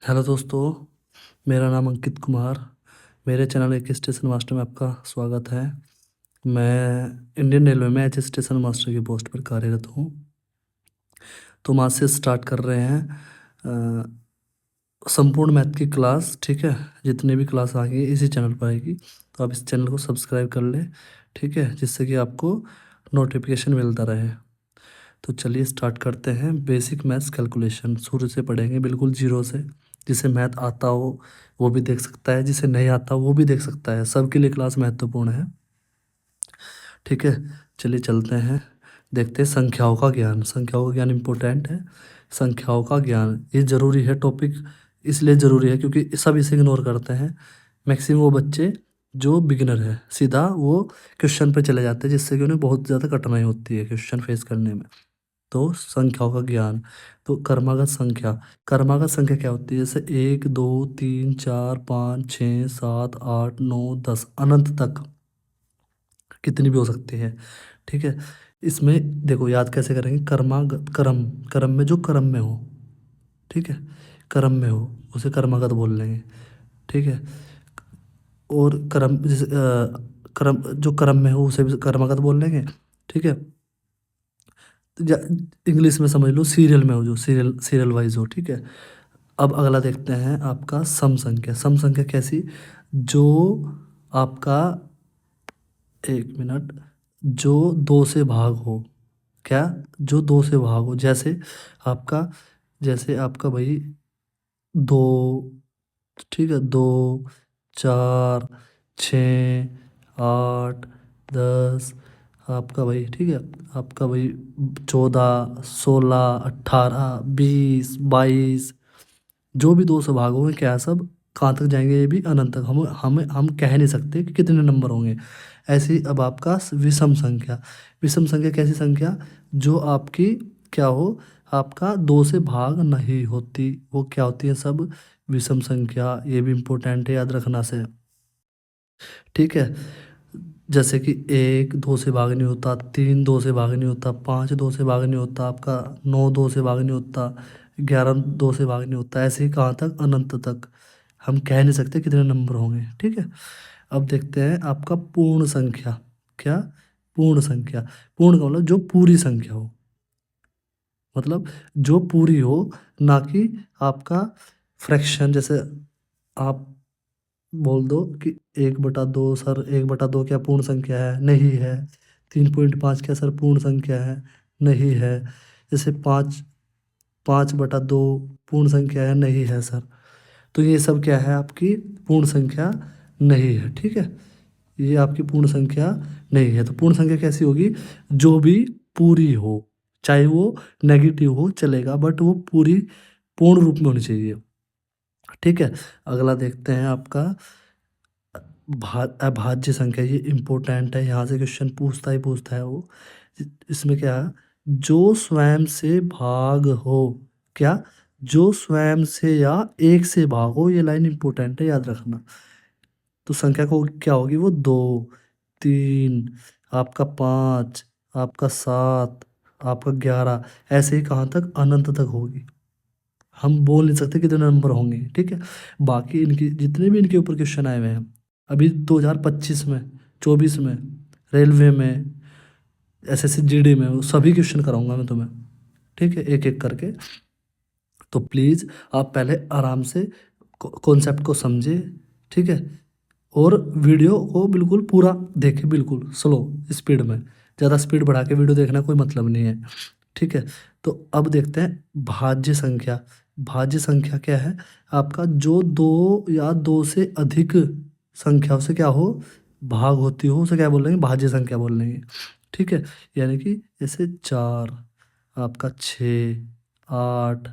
Hello दोस्तों, मेरा नाम अंकित कुमार। मेरे चैनल एक स्टेशन मास्टर में आपका स्वागत है। मैं इंडियन रेलवे में एच स्टेशन मास्टर की पोस्ट पर कार्यरत हूँ। तो हम आज से स्टार्ट कर रहे हैं संपूर्ण मैथ की क्लास। ठीक है, जितने भी क्लास आएंगी इसी चैनल पर आएगी, तो आप इस चैनल को सब्सक्राइब कर लें। ठीक है, जिससे कि आपको नोटिफिकेशन मिलता रहे। तो चलिए स्टार्ट करते हैं। बेसिक मैथ्स कैलकुलेशन शुरू से पढ़ेंगे, बिल्कुल जीरो से। जिसे मैथ आता हो वो भी देख सकता है, जिसे नहीं आता वो भी देख सकता है। सबके लिए क्लास महत्वपूर्ण है। ठीक है, चलिए चलते हैं। देखते हैं संख्याओं का ज्ञान। संख्याओं का ज्ञान इम्पोर्टेंट है। संख्याओं का ज्ञान ये ज़रूरी है टॉपिक, इसलिए ज़रूरी है क्योंकि सब इसे इग्नोर करते हैं। मैक्सिमम वो बच्चे जो बिगिनर है सीधा वो क्वेश्चन पे चले जाते हैं, जिससे कि उन्हें बहुत ज़्यादा कठिनाई होती है क्वेश्चन फेस करने में। तो संख्याओं का ज्ञान। तो क्रमागत संख्या। क्रमागत संख्या क्या होती है? जैसे 1 2 3 4 5 6 7 8 9 10 अनंत तक कितनी भी हो सकती है। ठीक है, इसमें देखो याद कैसे करेंगे। क्रमागत क्रम, क्रम में जो क्रम में हो। ठीक है, क्रम में हो उसे क्रमागत बोल लेंगे। ठीक है, और क्रम जैसे क्रम जो क्रम में हो उसे भी क्रमागत बोल लेंगे। ठीक है, इंग्लिश में समझ लो सीरियल में हो, जो सीरियल सीरियल वाइज हो। ठीक है, अब अगला देखते हैं आपका सम संख्या। सम संख्या कैसी? जो आपका, एक मिनट, जो दो से भाग हो। क्या? जो दो से भाग हो। आपका जैसे आपका भाई दो। ठीक है, दो, चार, छ, 8, 10, आपका भाई। ठीक है, आपका भाई 14, 16, 18, 20, 22, जो भी दो भाग होंगे क्या है सब, कहाँ तक जाएंगे? ये भी अनंत तक। हम कह नहीं सकते कि कितने नंबर होंगे। ऐसे ही अब आपका विषम संख्या। विषम संख्या कैसी संख्या? जो आपकी क्या हो, आपका दो से भाग नहीं होती, वो क्या होती है सब? विषम संख्या। ये भी इम्पोर्टेंट है, याद रखना से। ठीक है, जैसे कि 1 2 से भाग नहीं होता, 3 2 से भाग नहीं होता, 5 2 से भाग नहीं होता, आपका 9 2 से भाग नहीं होता, 11 2 से भाग नहीं होता। ऐसे ही कहाँ तक? अनंत तक। हम कह नहीं सकते कितने नंबर होंगे। ठीक है, अब देखते हैं आपका पूर्ण संख्या। क्या? पूर्ण संख्या। पूर्ण का मतलब जो पूरी संख्या हो, मतलब जो पूरी हो, ना कि आपका फ्रैक्शन। जैसे आप बोल दो कि 1/2 सर, 1/2 क्या पूर्ण संख्या है? नहीं है। 3.5 क्या सर पूर्ण संख्या है? नहीं है। जैसे 5/2 पूर्ण संख्या है? नहीं है सर। तो ये सब क्या है? आपकी पूर्ण संख्या नहीं है। ठीक है, ये आपकी पूर्ण संख्या नहीं है। तो पूर्ण संख्या कैसी होगी? जो भी पूरी हो, चाहे वो नेगेटिव हो चलेगा, बट वो पूरी पूर्ण रूप में होनी चाहिए। ठीक है, अगला देखते हैं आपका अभाज्य संख्या। ये इम्पोर्टेंट है, यहाँ से क्वेश्चन पूछता ही पूछता है वो। इसमें क्या है? जो स्वयं से भाग हो। क्या? जो स्वयं से या एक से भाग हो। ये लाइन इम्पोर्टेंट है, याद रखना। तो संख्या को क्या होगी? वो 2 3, आपका 5, आपका 7, आपका 11, ऐसे ही कहाँ तक? अनंत तक होगी। हम बोल नहीं सकते कितने नंबर होंगे। ठीक है, बाकी इनकी जितने भी इनके ऊपर क्वेश्चन आए हुए हैं अभी 2025 में, 24 में, रेलवे में, एसएससी जीडी में, वो सभी क्वेश्चन कराऊंगा मैं तुम्हें। ठीक है, एक एक करके। तो प्लीज़ आप पहले आराम से कॉन्सेप्ट को समझे। ठीक है, और वीडियो को बिल्कुल पूरा देखे, बिल्कुल स्लो स्पीड में। ज़्यादा स्पीड बढ़ा के वीडियो देखना कोई मतलब नहीं है। ठीक है, तो अब देखते हैं भाज्य संख्या। भाज्य संख्या क्या है? आपका जो दो या दो से अधिक संख्याओं से क्या हो, भाग होती हो, उसे क्या बोल लेंगे? भाज्य संख्या बोल लेंगे। ठीक है, यानी कि जैसे 4, आपका 6 8,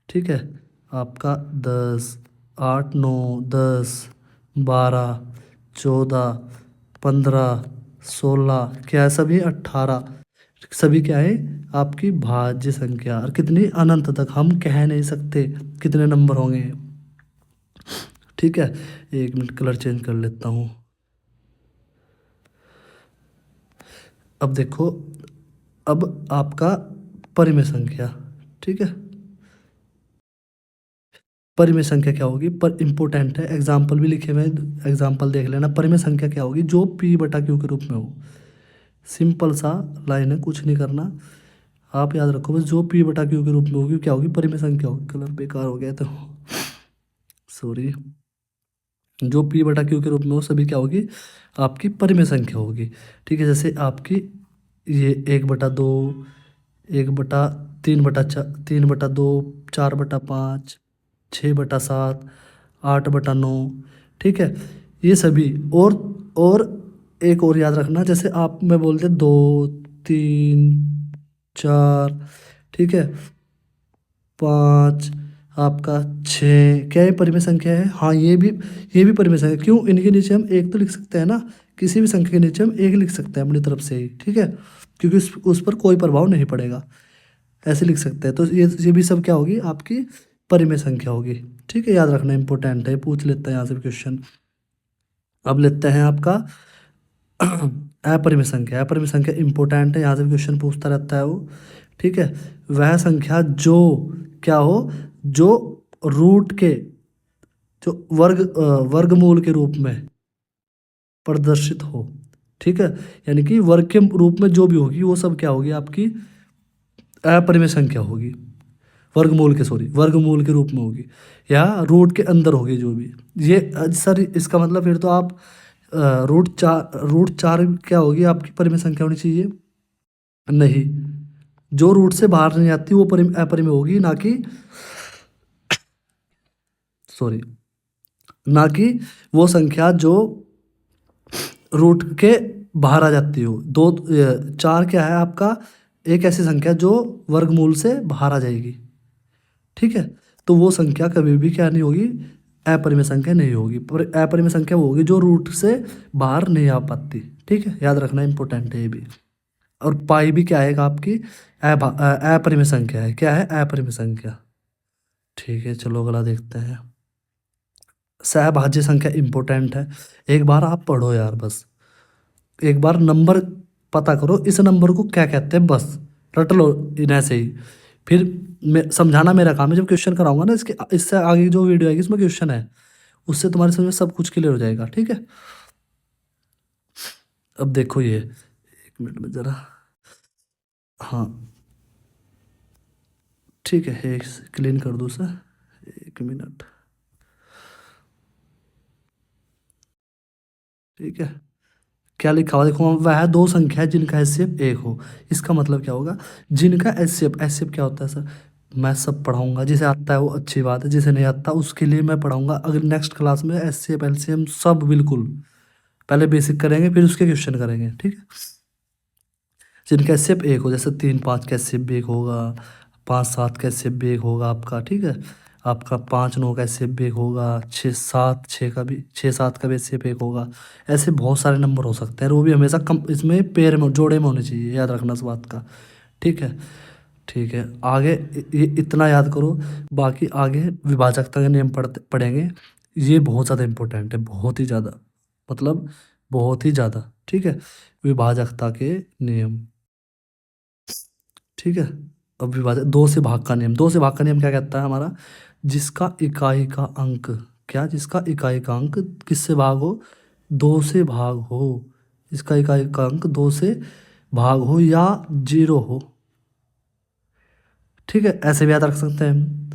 ठीक है, आपका 10, 8 9 10 12 14 15 16, क्या है सभी? 18। सभी क्या है? आपकी भाज्य संख्या। और कितनी? अनंत तक। हम कह नहीं सकते कितने नंबर होंगे। ठीक है, एक मिनट कलर चेंज कर लेता हूँ। अब देखो, अब आपका परिमेय संख्या। ठीक है, परिमेय संख्या क्या होगी, पर इम्पोर्टेंट है, एग्जाम्पल भी लिखे हुए हैं, एग्जाम्पल देख लेना। परिमेय संख्या क्या होगी, जो P बटा Q के रूप में हो। सिंपल सा लाइन है, कुछ नहीं करना, आप याद रखो बस, जो P बटा Q के रूप में होगी क्या होगी, परिमेय संख्या होगी। कलर बेकार हो गया तो सॉरी। जो P बटा Q के रूप में हो सभी क्या होगी, आपकी परिमेय संख्या होगी। ठीक है, जैसे आपकी ये 1/2, 1/3/4, 3/2, 4/5, 6/7, 8/9। ठीक है, ये सभी। और एक और याद रखना, जैसे आप में बोलते 2, 3, 4, ठीक है, 5, आपका 6, क्या ये परिमेय संख्या है? हाँ, ये भी परिमेय संख्या। क्यों, इनके नीचे हम एक तो लिख सकते हैं ना, किसी भी संख्या के नीचे हम एक लिख सकते हैं अपनी तरफ से ही। ठीक है, क्योंकि उस पर कोई प्रभाव नहीं पड़ेगा, ऐसे लिख सकते हैं। तो ये भी सब क्या होगी, आपकी परिमेय संख्या होगी। ठीक है, याद रखना, इंपॉर्टेंट है, पूछ लेता है यहाँ से क्वेश्चन। अब लेते हैं आपका अपरिमेय संख्या। अपरिमेय संख्या इंपॉर्टेंट है, यहाँ से क्वेश्चन पूछता रहता है वो। ठीक है, वह संख्या जो क्या हो, जो रूट के जो वर्गमूल के रूप में प्रदर्शित हो। ठीक है, यानी कि वर्ग के रूप में जो भी होगी वो सब क्या होगी, आपकी अपरिमेय संख्या होगी। वर्गमूल के रूप में होगी, या रूट के अंदर होगी जो भी। ये सर इसका मतलब फिर तो आप रूट 4 क्या होगी, आपकी परिमेय संख्या होनी चाहिए। नहीं, जो रूट से बाहर नहीं आती वो अपरिमेय होगी, ना कि सॉरी, ना कि वो संख्या जो रूट के बाहर आ जाती हो। 4 क्या है आपका, एक ऐसी संख्या जो वर्गमूल से बाहर आ जाएगी। ठीक है, तो वो संख्या कभी भी क्या नहीं होगी, अपरिमेय संख्या नहीं होगी। पर अपरिमेय संख्या वो होगी जो रूट से बाहर नहीं आ पाती। ठीक है, याद रखना, इंपॉर्टेंट है ये भी। और पाई भी क्या है आपकी, अपरिमेय संख्या है। क्या है, अपरिमेय संख्या। ठीक है, चलो अगला देखते हैं। सहभाज्य संख्या इंपॉर्टेंट है, एक बार आप पढ़ो यार, बस एक बार नंबर पता करो, इस नंबर को क्या कहते हैं, बस रट लो इन ऐसे ही। फिर मैं समझाना मेरा काम है, जब क्वेश्चन कराऊंगा ना, इससे आगे जो वीडियो आएगी इसमें क्वेश्चन है, उससे तुम्हारे समझ में सब कुछ क्लियर हो जाएगा। ठीक है, अब देखो ये, एक मिनट में ज़रा, हाँ ठीक है, एक क्लीन कर दूँ सर, एक मिनट। ठीक है, क्या लिखा हुआ देखो, वह दो संख्या जिनका एचसीएफ 1 हो। इसका मतलब क्या होगा, जिनका एचसीएफ क्या होता है सर, मैं सब पढ़ाऊंगा, जिसे आता है वो अच्छी बात है, जिसे नहीं आता उसके लिए मैं पढ़ाऊंगा अगर नेक्स्ट क्लास में। एचसीएफ एलसीएम सब बिल्कुल, पहले बेसिक करेंगे फिर उसके क्वेश्चन करेंगे। ठीक है, जिनका एचसीएफ 1 हो, जैसे 3-5 का एचसीएफ 1 होगा, 5-7 का एचसीएफ 1 होगा आपका। ठीक है, आपका 5-9 का एचसीएफ 1 होगा, 6-7 6 का भी 6-7 का भी एचसीएफ 1 होगा। ऐसे बहुत सारे नंबर हो सकते हैं, और वो भी हमेशा कम इसमें पेयर में जोड़े में होने चाहिए, याद रखना इस बात का। ठीक है, ठीक है, आगे ये इतना याद करो, बाकी आगे विभाजकता के नियम पढ़ेंगे। ये बहुत ज़्यादा इम्पोर्टेंट है, बहुत ही ज़्यादा, मतलब बहुत ही ज़्यादा। ठीक है, विभाजकता के नियम। ठीक है, अब विभाजक, दो से भाग का नियम। दो से भाग का नियम क्या कहता है हमारा, जिसका इकाई का अंक, क्या, जिसका इकाई का अंक किससे भाग हो, 2 से भाग हो। इसका इकाई का अंक 2 से भाग हो या 0 हो। ठीक है, ऐसे भी याद रख सकते हैं।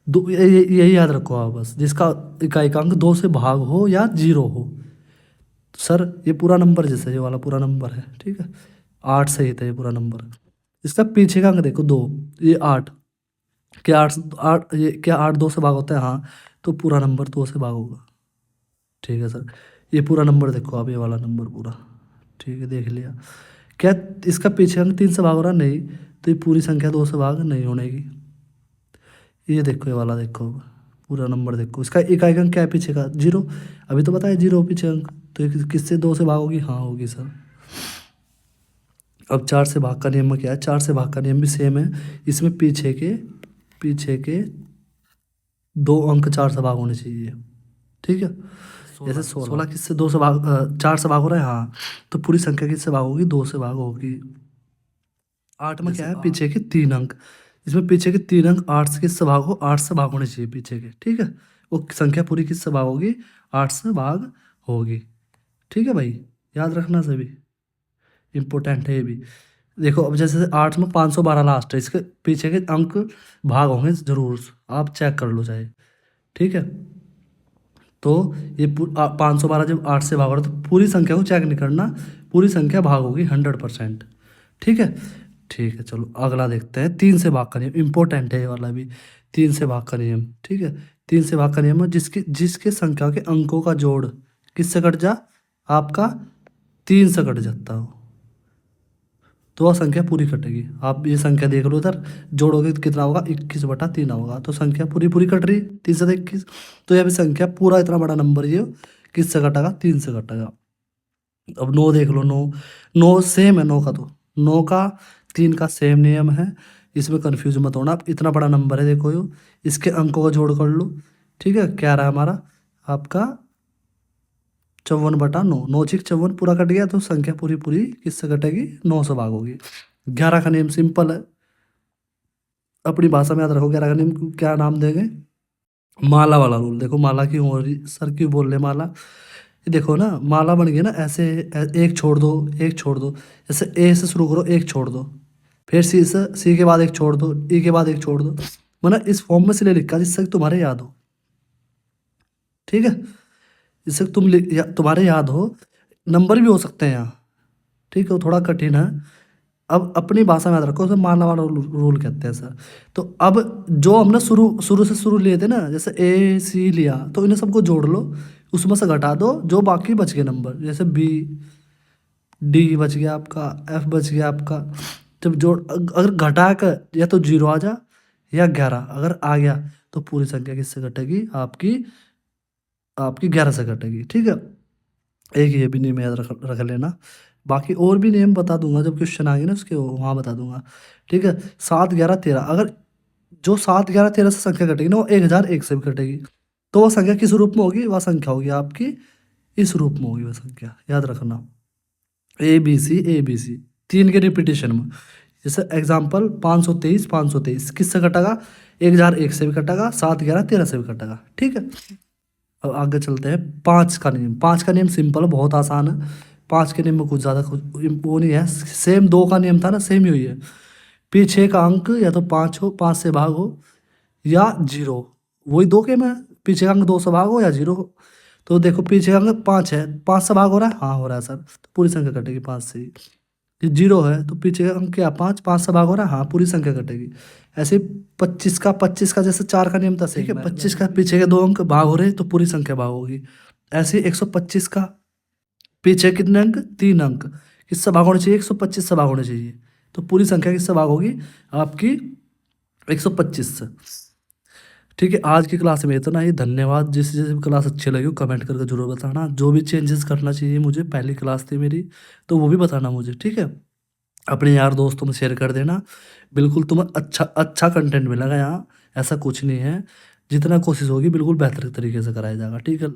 यही याद रखो आप बस, जिसका इकाई का अंक 2 से भाग हो या 0 हो। सर ये पूरा नंबर, जैसे ये वाला पूरा नंबर है। ठीक है, 8 सही था ये पूरा नंबर। इसका पीछे का अंक देखो 2, ये 8, क्या 8 ये क्या 8 2 से भाग होता है, हाँ, तो पूरा नंबर 2 से भाग होगा। ठीक है सर, ये पूरा नंबर देखो आप, ये वाला नंबर पूरा। ठीक है, देख लिया। क्या इसका पीछे अंक 3 से भाग हो रहा, नहीं, तो ये पूरी संख्या 2 से भाग नहीं होने की। ये देखो, ये वाला देखो, पूरा नंबर देखो, इसका इकाई अंक क्या है पीछे का, 0। अभी तो बताया 0 पीछे अंक, तो ये किससे 2 से भाग होगी, हाँ होगी सर। अब 4 से भाग का नियम में क्या है, 4 से भाग का नियम भी सेम है, इसमें पीछे के 2 अंक 4 से भाग होने चाहिए। ठीक है, जैसे 16 किससे 2 से भाग 4 से भाग हो रहा है, हाँ, तो पूरी संख्या किससे भाग होगी, 2 से भाग होगी। 8 में क्या है, पीछे के 3 अंक, इसमें पीछे के 3 अंक 8 से किससे भाग हो, 8 से भाग होने चाहिए पीछे के, ठीक है। वो संख्या पूरी किससे भाग होगी, 8 से भाग होगी, ठीक है भाई, याद रखना सभी, इम्पोर्टेंट है ये भी। देखो अब जैसे 8 में 512 लास्ट है, इसके पीछे के अंक भाग होंगे जरूर, आप चेक कर लो चाहे, ठीक है। तो ये 512 जब 8 से भाग रहा है तो पूरी संख्या को चेक नहीं करना, पूरी संख्या भाग होगी 100%, ठीक है। ठीक है, चलो अगला देखते हैं, 3 से भाग का नियम, इंपॉर्टेंट है ये वाला भी, 3 से भाग का नियम, ठीक है। 3 से भाग का नियम है, जिसके जिसके संख्या के अंकों का जोड़ किससे कट जा, आपका 3 से कट जाता हो, तो वह संख्या पूरी कटेगी। आप ये संख्या देख लो इधर, जोड़ोगे तो कितना होगा, 21/3 होगा, तो संख्या पूरी पूरी कट रही, 3 से 21, तो यह भी संख्या पूरा इतना बड़ा नंबर ये किससे कटेगा, 3 से कटेगा। अब 9 देख लो, 9 9 सेम है, 9 का तो 9 का 3 का सेम नियम है, इसमें कन्फ्यूज मत होना। आप इतना बड़ा नंबर है देखो यो, इसके अंकों का जोड़ कर लो, ठीक है। क्या रहा हमारा आपका 54/9, 9×6 = 54, पूरा कट गया, तो संख्या पूरी पूरी किससे कटेगी, 9 से भाग होगी। 11 का नियम सिंपल है, अपनी भाषा में याद रखो, 11 का नियम को क्या नाम देंगे, माला वाला रूल। देखो माला क्यों हो रही सर, क्यों बोल रहे माला, ये देखो ना माला बन गई ना ऐसे, एक छोड़ दो, एक छोड़ दो, जैसे ए से शुरू करो, एक छोड़ दो, फिर सी से, सी के बाद एक छोड़ दो, ई के बाद एक छोड़ दो, मतलब इस फॉर्म में से ले लिखा जिससे तुम्हारे याद हो, ठीक है। जिससे तुम्हारे याद हो, नंबर भी हो सकते हैं यहाँ, ठीक है, वो थोड़ा कठिन है। अब अपनी भाषा में याद रखो, उसे मारना वाला रूल कहते हैं सर। तो अब जो हमने शुरू शुरू से शुरू लिए थे ना, जैसे ए सी लिया, तो इन्हें सबको जोड़ लो, उसमें से घटा दो, जो बाकी बच गए नंबर, जैसे बी डी बच गया आपका, एफ बच गया आपका, जब जोड़ अगर घटा कर या तो 0 आ जा या 11 अगर आ गया, तो पूरी संख्या किससे घटेगी, आपकी आपकी 11 से घटेगी, ठीक है। एक ये भी नियम याद रख लेना, बाकी और भी नियम बता दूंगा जब क्वेश्चन आएंगे ना उसके, वहाँ बता दूंगा, ठीक है। 7 11 13, अगर जो 7 11 13 से संख्या कटेगी ना, वो 1001 से भी कटेगी, तो वह संख्या किस रूप में होगी, वह संख्या होगी आपकी इस रूप में होगी, वह संख्या याद रखना, ए बी सी 3 के रिपीटेशन में। जैसे एग्जाम्पल 523 523 किससे कटेगा, 1001 से भी कटेगा, 7 11 13 से भी कटेगा, ठीक है। अब आगे चलते हैं, 5 का नियम। 5 का नियम सिंपल है, बहुत आसान है, 5 के नियम में कुछ ज़्यादा कुछ वो नहीं है, सेम 2 का नियम था ना, सेम ही हुई है। पीछे का अंक या तो 5 हो, 5 से भाग हो, या 0, वही 2 के में, पीछे का अंक 2 से भाग हो या 0 हो। तो देखो पीछे का अंक 5 है, 5 से भाग हो रहा है, हाँ हो रहा है सर, तो पूरी संख्या कटेगी 5 से ही। ये 0 है तो पीछे का अंक क्या, 5 5 से भाग हो रहा है, हाँ पूरी संख्या कटेगी। ऐसे 25 का जैसे 4 का नियम था, ठीक है, 25 का पीछे के 2 अंक भाग हो रहे हैं, तो पूरी संख्या भाग होगी। ऐसे 125 का पीछे कितने अंक, 3 अंक, किससे भाग होने चाहिए, 125 से भाग होने चाहिए, तो पूरी संख्या किससे भाग होगी, आपकी 125 से, ठीक है। आज की क्लास में इतना ही, धन्यवाद। जिस जिस भी क्लास अच्छी लगी हो कमेंट करके जरूर बताना, जो भी चेंजेस करना चाहिए मुझे, पहली क्लास थी मेरी तो वो भी बताना मुझे, ठीक है। अपने यार दोस्तों में शेयर कर देना, बिल्कुल तुम्हें अच्छा अच्छा कंटेंट मिलेगा यहाँ, ऐसा कुछ नहीं है, जितना कोशिश होगी बिल्कुल बेहतर तरीके से कराया जाएगा, ठीक है।